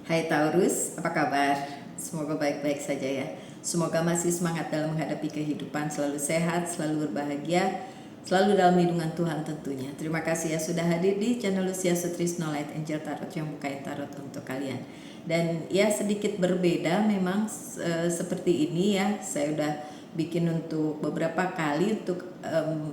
Hai Taurus, apa kabar? Semoga baik-baik saja ya. Semoga masih semangat dalam menghadapi kehidupan, selalu sehat, selalu berbahagia, selalu dalam lindungan Tuhan tentunya. Terima kasih ya sudah hadir di channel Lucia Sutrisno Light Angel Tarot yang bukain tarot untuk kalian. Dan ya sedikit berbeda memang seperti ini ya. Saya udah bikin untuk beberapa kali untuk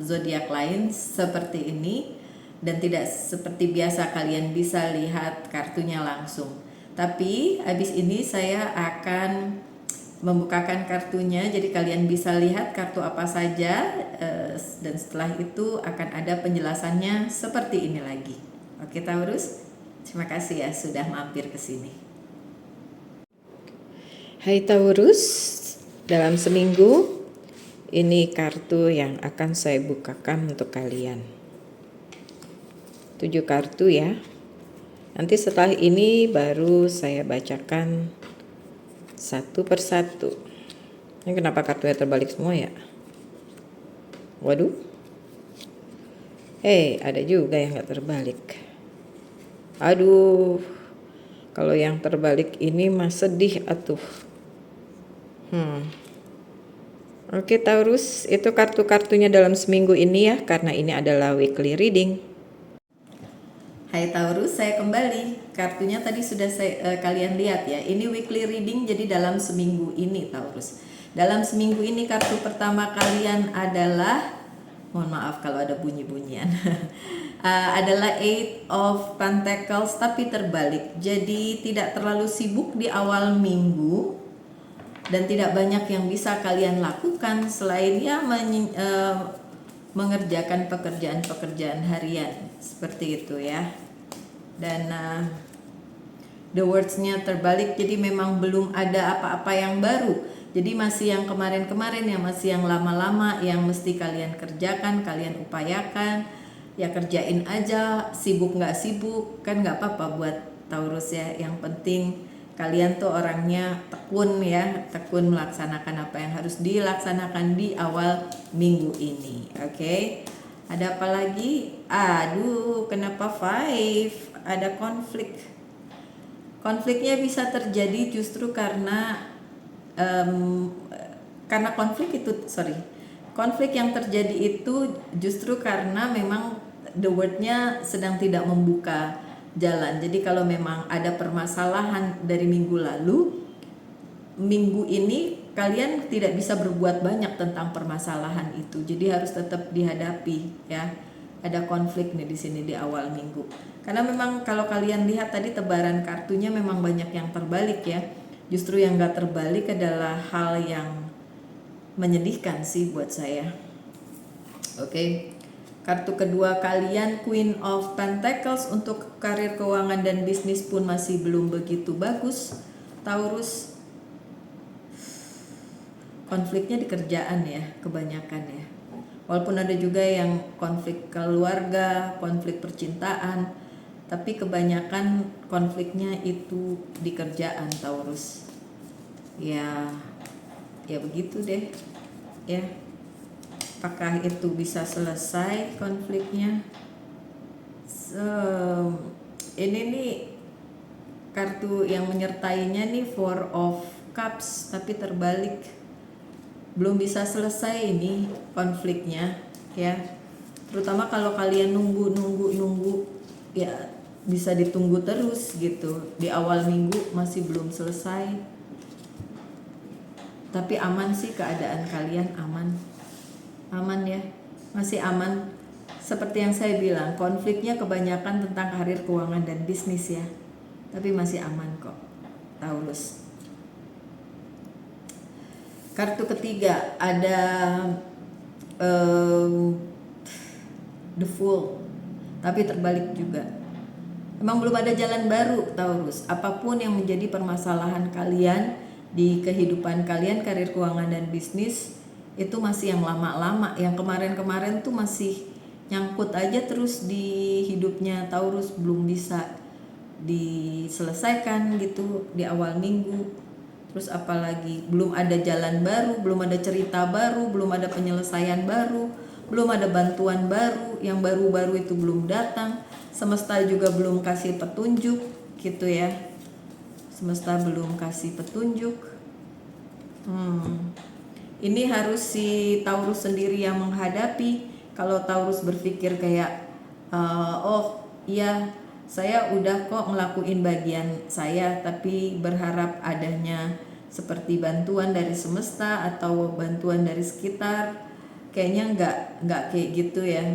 zodiak lain seperti ini, dan tidak seperti biasa kalian bisa lihat kartunya langsung. Tapi habis ini saya akan membukakan kartunya, jadi kalian bisa lihat kartu apa saja, dan setelah itu akan ada penjelasannya seperti ini lagi. Oke Taurus, terima kasih ya sudah mampir ke sini. Hai Taurus, dalam seminggu ini kartu yang akan saya bukakan untuk kalian. 7 kartu ya. Nanti setelah ini baru saya bacakan satu persatu. Ini kenapa kartunya terbalik semua ya? Waduh. Ada juga yang gak terbalik. Aduh. Kalau yang terbalik ini mah sedih atuh. Oke Taurus, itu kartu-kartunya dalam seminggu ini ya, karena ini adalah weekly reading. Hai Taurus, saya kembali. Kartunya tadi sudah kalian lihat ya. Ini weekly reading, jadi dalam seminggu ini Taurus. Dalam seminggu ini kartu pertama kalian adalah, mohon maaf kalau ada bunyi-bunyian, adalah Eight of Pentacles tapi terbalik. Jadi tidak terlalu sibuk di awal minggu dan tidak banyak yang bisa kalian lakukan selain ya mengerjakan pekerjaan-pekerjaan harian seperti itu ya. Dan the words-nya terbalik, jadi memang belum ada apa-apa yang baru. Jadi masih yang kemarin-kemarin, yang masih yang lama-lama, yang mesti kalian kerjakan, kalian upayakan. Ya kerjain aja, sibuk nggak sibuk kan nggak apa-apa buat Taurus ya. Yang penting kalian tuh orangnya tekun ya, tekun melaksanakan apa yang harus dilaksanakan di awal minggu ini. Oke. Ada apa lagi? Aduh, kenapa 5? Ada konflik. Konfliknya bisa terjadi justru karena konflik yang terjadi itu justru karena memang the word-nya sedang tidak membuka jalan. Jadi kalau memang ada permasalahan dari minggu lalu, minggu ini kalian tidak bisa berbuat banyak tentang permasalahan itu. Jadi harus tetap dihadapi ya. Ada konflik nih di sini di awal minggu. Karena memang kalau kalian lihat tadi tebaran kartunya memang banyak yang terbalik ya. Justru yang gak terbalik adalah hal yang menyedihkan sih buat saya. Oke. Kartu kedua kalian Queen of Pentacles, untuk karir, keuangan, dan bisnis pun masih belum begitu bagus Taurus. Konfliknya di kerjaan ya kebanyakan ya. Walaupun ada juga yang konflik keluarga, konflik percintaan, tapi kebanyakan konfliknya itu di kerjaan Taurus. Ya begitu deh ya. Apakah itu bisa selesai konfliknya? Ini nih kartu yang menyertainya nih Four of Cups tapi terbalik. Belum bisa selesai ini konfliknya ya. Terutama kalau kalian nunggu ya bisa ditunggu terus gitu. Di awal minggu masih belum selesai. Tapi aman sih keadaan kalian, aman ya, masih aman. Seperti yang saya bilang, konfliknya kebanyakan tentang karir, keuangan, dan bisnis ya. Tapi masih aman kok Taurus. Kartu ketiga ada The Fool tapi terbalik juga. Memang belum ada jalan baru Taurus. Apapun yang menjadi permasalahan kalian di kehidupan kalian, karir, keuangan, dan bisnis, itu masih yang lama-lama. Yang kemarin-kemarin tuh masih nyangkut aja terus di hidupnya Taurus, belum bisa diselesaikan gitu di awal minggu. Terus apalagi belum ada jalan baru, belum ada cerita baru, belum ada penyelesaian baru, belum ada bantuan baru, yang baru-baru itu belum datang, semesta juga belum kasih petunjuk gitu ya. Semesta belum kasih petunjuk. Ini harus si Taurus sendiri yang menghadapi. Kalau Taurus berpikir kayak, oh iya saya udah kok ngelakuin bagian saya, tapi berharap adanya seperti bantuan dari semesta atau bantuan dari sekitar, kayaknya nggak kayak gitu ya.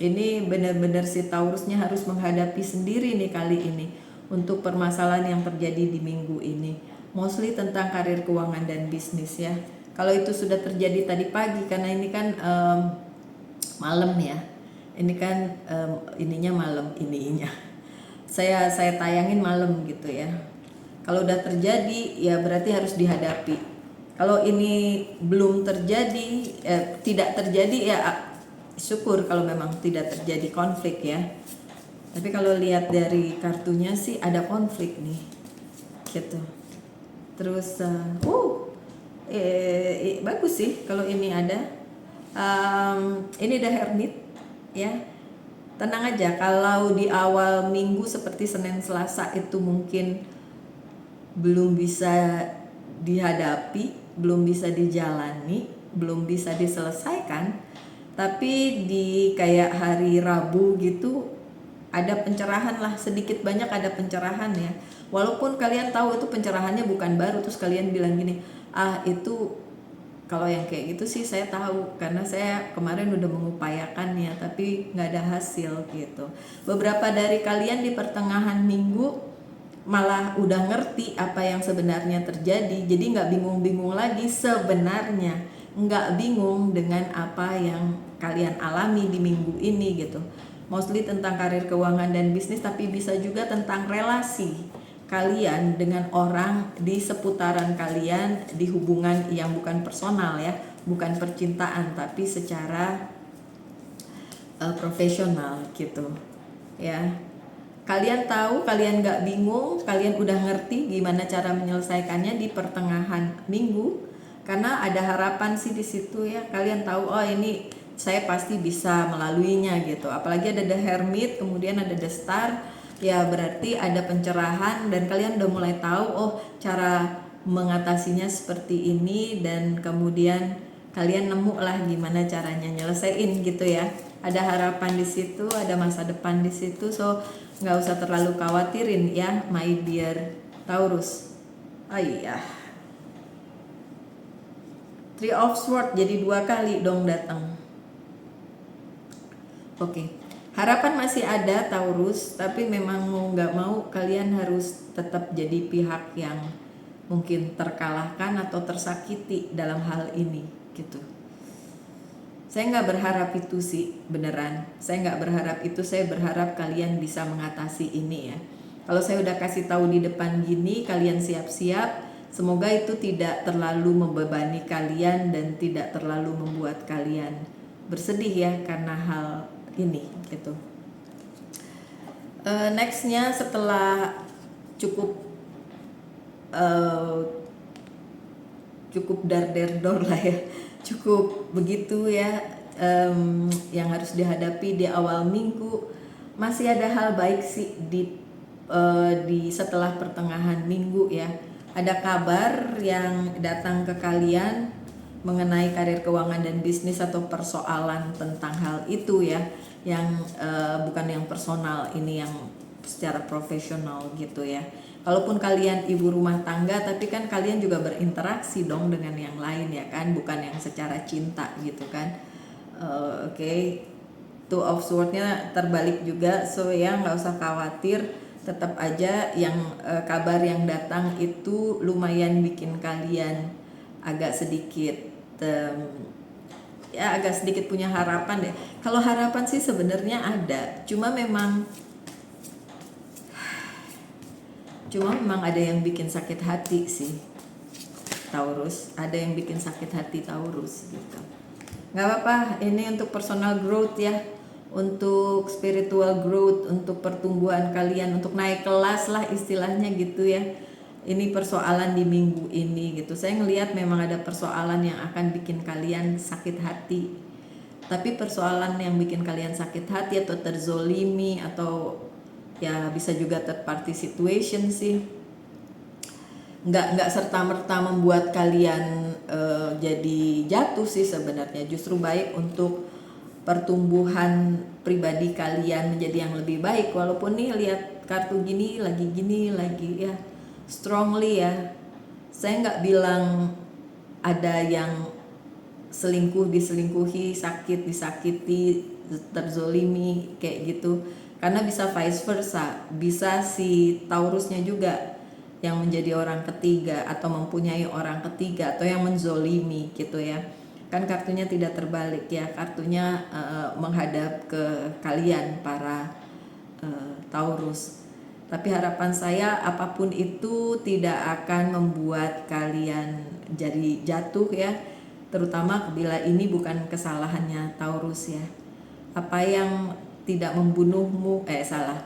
Ini benar-benar si Taurusnya harus menghadapi sendiri nih kali ini untuk permasalahan yang terjadi di minggu ini, mostly tentang karir, keuangan, dan bisnis ya. Kalau itu sudah terjadi tadi pagi, karena ini kan malam ya, ini kan ininya malam, ininya saya tayangin malam gitu ya. Kalau udah terjadi ya berarti harus dihadapi. Kalau ini belum terjadi, tidak terjadi ya syukur kalau memang tidak terjadi konflik ya. Tapi kalau lihat dari kartunya sih ada konflik nih, gitu. Terus, bagus sih kalau ini ada. Ini ada Hermit, ya. Tenang aja, kalau di awal minggu seperti Senin Selasa itu mungkin belum bisa dihadapi, belum bisa dijalani, belum bisa diselesaikan. Tapi di kayak hari Rabu gitu ada pencerahan lah, sedikit banyak ada pencerahan ya. Walaupun kalian tahu itu pencerahannya bukan baru, terus kalian bilang gini, itu kalau yang kayak gitu sih saya tahu karena saya kemarin udah mengupayakan ya, tapi nggak ada hasil gitu. Beberapa dari kalian di pertengahan minggu malah udah ngerti apa yang sebenarnya terjadi, jadi nggak bingung-bingung lagi sebenarnya, nggak bingung dengan apa yang kalian alami di minggu ini gitu. Mostly tentang karir, keuangan, dan bisnis, tapi bisa juga tentang relasi kalian dengan orang di seputaran kalian, di hubungan yang bukan personal ya, bukan percintaan, tapi secara profesional gitu ya. Kalian tahu, kalian gak bingung, kalian udah ngerti gimana cara menyelesaikannya di pertengahan minggu, karena ada harapan sih di situ ya. Kalian tahu, oh ini saya pasti bisa melaluinya gitu. Apalagi ada The Hermit, kemudian ada The Star, ya berarti ada pencerahan dan kalian udah mulai tahu, oh cara mengatasinya seperti ini, dan kemudian kalian nemu lah gimana caranya nyelesain gitu ya. Ada harapan di situ, ada masa depan di situ, so nggak usah terlalu khawatirin ya, my dear Taurus. Iya, Three of Swords jadi 2 kali dong datang. Oke. Harapan masih ada Taurus, tapi memang mau nggak mau kalian harus tetap jadi pihak yang mungkin terkalahkan atau tersakiti dalam hal ini gitu. Saya nggak berharap itu sih, beneran. Saya nggak berharap itu, saya berharap kalian bisa mengatasi ini ya. Kalau saya udah kasih tahu di depan gini, kalian siap-siap. Semoga itu tidak terlalu membebani kalian dan tidak terlalu membuat kalian bersedih ya karena hal ini gitu. Nextnya setelah cukup dar-der-dor lah ya, cukup begitu ya, yang harus dihadapi di awal minggu. Masih ada hal baik sih di setelah pertengahan minggu ya. Ada kabar yang datang ke kalian mengenai karir, keuangan, dan bisnis atau persoalan tentang hal itu ya, yang bukan yang personal, ini yang secara profesional gitu ya. Kalaupun kalian ibu rumah tangga, tapi kan kalian juga berinteraksi dong dengan yang lain ya kan, bukan yang secara cinta gitu kan. Oke. Two of Swords-nya terbalik juga, so ya nggak usah khawatir, tetap aja yang kabar yang datang itu lumayan bikin kalian agak sedikit agak sedikit punya harapan deh. Kalau harapan sih sebenarnya ada, cuma memang ada yang bikin sakit hati sih Taurus, ada yang bikin sakit hati Taurus gitu. Nggak apa-apa, ini untuk personal growth ya, untuk spiritual growth, untuk pertumbuhan kalian, untuk naik kelas lah istilahnya gitu ya. Ini persoalan di minggu ini gitu. Saya ngelihat memang ada persoalan yang akan bikin kalian sakit hati. Tapi persoalan yang bikin kalian sakit hati atau terzolimi atau ya bisa juga third party situation sih. nggak serta merta membuat kalian jadi jatuh sih sebenarnya, justru baik untuk pertumbuhan pribadi kalian menjadi yang lebih baik. Walaupun nih lihat kartu gini lagi ya strongly ya, saya nggak bilang ada yang selingkuh diselingkuhi, sakit disakiti, terzolimi kayak gitu, karena bisa vice versa, bisa si Taurusnya juga yang menjadi orang ketiga atau mempunyai orang ketiga atau yang menzolimi gitu ya. Kan kartunya tidak terbalik ya, kartunya menghadap ke kalian para Taurus. Tapi harapan saya apapun itu tidak akan membuat kalian jadi jatuh ya, terutama bila ini bukan kesalahannya Taurus ya. Apa yang tidak membunuhmu, salah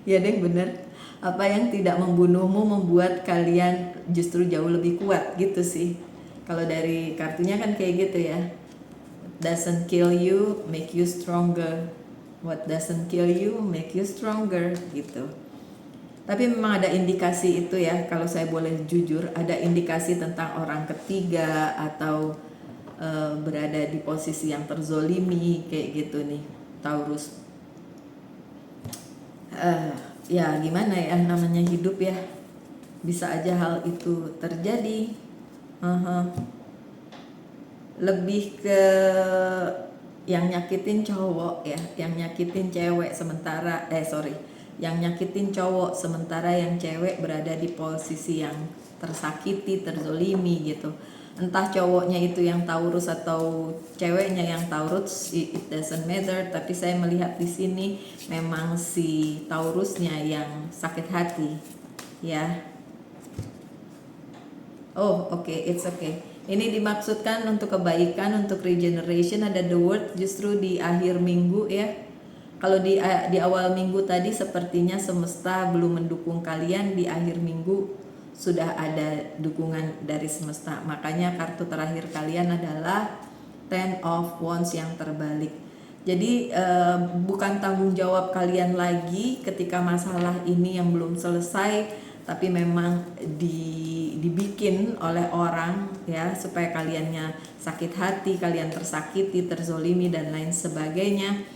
ya deh bener, apa yang tidak membunuhmu membuat kalian justru jauh lebih kuat gitu sih. Kalau dari kartunya kan kayak gitu ya, doesn't kill you make you stronger, what doesn't kill you make you stronger gitu. Tapi memang ada indikasi itu ya, kalau saya boleh jujur, ada indikasi tentang orang ketiga atau berada di posisi yang terzolimi kayak gitu nih Taurus. Ya gimana ya, namanya hidup ya, bisa aja hal itu terjadi. Lebih ke yang nyakitin cowok ya, yang nyakitin cewek sementara yang nyakitin cowok sementara yang cewek berada di posisi yang tersakiti, terzolimi gitu. Entah cowoknya itu yang Taurus atau ceweknya yang Taurus, it doesn't matter. Tapi saya melihat di sini memang si Taurusnya yang sakit hati, ya. Oh, oke, it's okay. Ini dimaksudkan untuk kebaikan, untuk regeneration. Ada the word justru di akhir minggu ya. Kalau di awal minggu tadi sepertinya semesta belum mendukung kalian, di akhir minggu sudah ada dukungan dari semesta. Makanya kartu terakhir kalian adalah Ten of Wands yang terbalik. Jadi bukan tanggung jawab kalian lagi ketika masalah ini yang belum selesai, tapi memang dibikin oleh orang ya, supaya kaliannya sakit hati, kalian tersakiti, terzolimi dan lain sebagainya.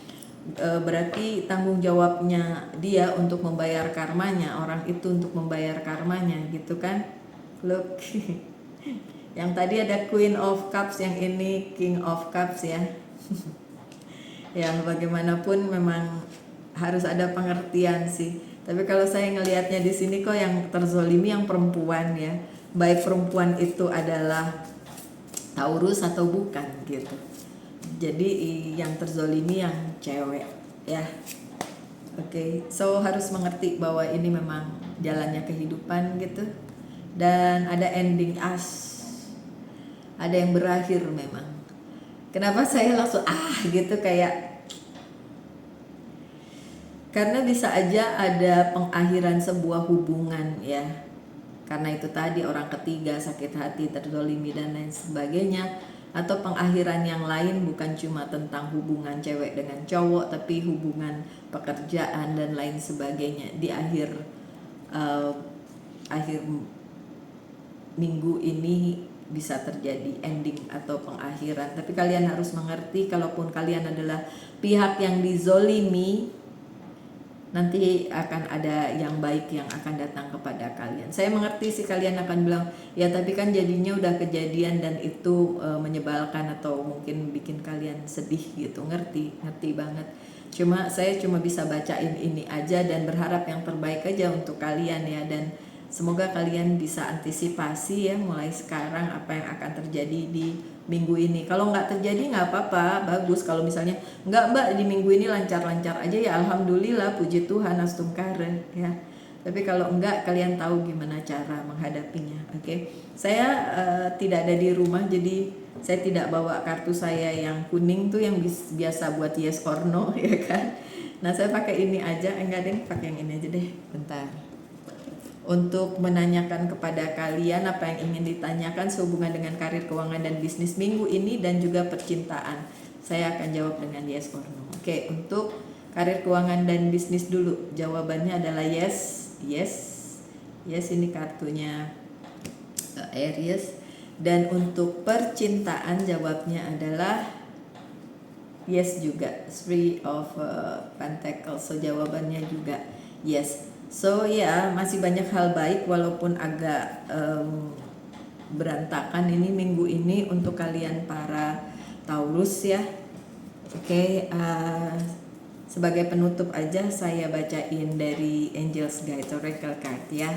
Berarti tanggung jawabnya dia untuk membayar karmanya, orang itu untuk membayar karmanya gitu kan. Look, yang tadi ada Queen of Cups, yang ini King of Cups ya. Yang bagaimanapun memang harus ada pengertian sih. Tapi kalau saya ngelihatnya di sini kok yang terzolimi yang perempuan ya, baik perempuan itu adalah Taurus atau bukan gitu. Jadi yang terzolimi yang cewek ya. Oke, so harus mengerti bahwa ini memang jalannya kehidupan gitu. Dan ada ending as, ada yang berakhir memang. Kenapa saya langsung gitu kayak, karena bisa aja ada pengakhiran sebuah hubungan ya. Karena itu tadi orang ketiga, sakit hati, terzolimi dan lain sebagainya. Atau pengakhiran yang lain, bukan cuma tentang hubungan cewek dengan cowok, tapi hubungan pekerjaan dan lain sebagainya. Di akhir minggu ini bisa terjadi ending atau pengakhiran. Tapi kalian harus mengerti, kalaupun kalian adalah pihak yang dizolimi, nanti akan ada yang baik yang akan datang kepada kalian. Saya mengerti sih kalian akan bilang, ya tapi kan jadinya udah kejadian dan itu menyebalkan atau mungkin bikin kalian sedih gitu. Ngerti banget. Saya cuma bisa bacain ini aja dan berharap yang terbaik aja untuk kalian ya. Dan semoga kalian bisa antisipasi ya mulai sekarang apa yang akan terjadi di minggu ini. Kalau nggak terjadi nggak apa-apa, bagus. Kalau misalnya nggak mbak di minggu ini lancar-lancar aja ya alhamdulillah, puji Tuhan, astungkare ya. Tapi kalau enggak, kalian tahu gimana cara menghadapinya. Oke. Saya tidak ada di rumah, jadi saya tidak bawa kartu saya yang kuning tuh yang biasa buat yes or no ya kan. Nah saya pakai ini aja, enggak deh, pakai yang ini aja deh. Bentar. Untuk menanyakan kepada kalian apa yang ingin ditanyakan sehubungan dengan karir, keuangan, dan bisnis minggu ini dan juga percintaan. Saya akan jawab dengan yes or no. Oke, untuk karir, keuangan, dan bisnis dulu. Jawabannya adalah yes, yes, Yes, ini kartunya Aries. Dan untuk percintaan jawabnya adalah yes juga, Three of Pentacles. So jawabannya juga yes. So ya, masih banyak hal baik walaupun agak berantakan ini minggu ini untuk kalian para Taurus ya. Oke, sebagai penutup aja saya bacain dari Angels Guide Oracle Card ya.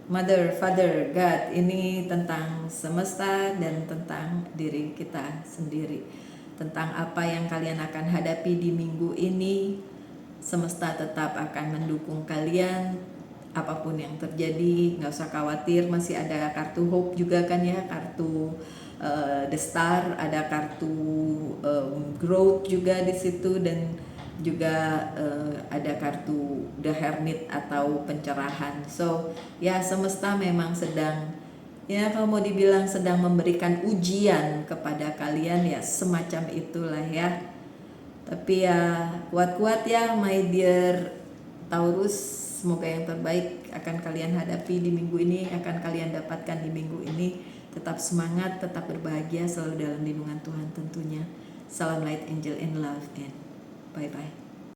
Mother, Father, God, ini tentang semesta dan tentang diri kita sendiri. Tentang apa yang kalian akan hadapi di minggu ini. Semesta tetap akan mendukung kalian. Apapun yang terjadi, nggak usah khawatir. Masih ada kartu Hope juga kan ya, kartu The Star, ada kartu Growth juga di situ, dan juga ada kartu The Hermit atau pencerahan. So ya, semesta memang sedang, ya kalau mau dibilang sedang memberikan ujian kepada kalian ya, semacam itulah ya. Tapi ya kuat-kuat ya my dear Taurus. Semoga yang terbaik akan kalian hadapi di minggu ini, akan kalian dapatkan di minggu ini. Tetap semangat, tetap berbahagia, selalu dalam lindungan Tuhan tentunya. Salam Light Angel and Love, and bye-bye.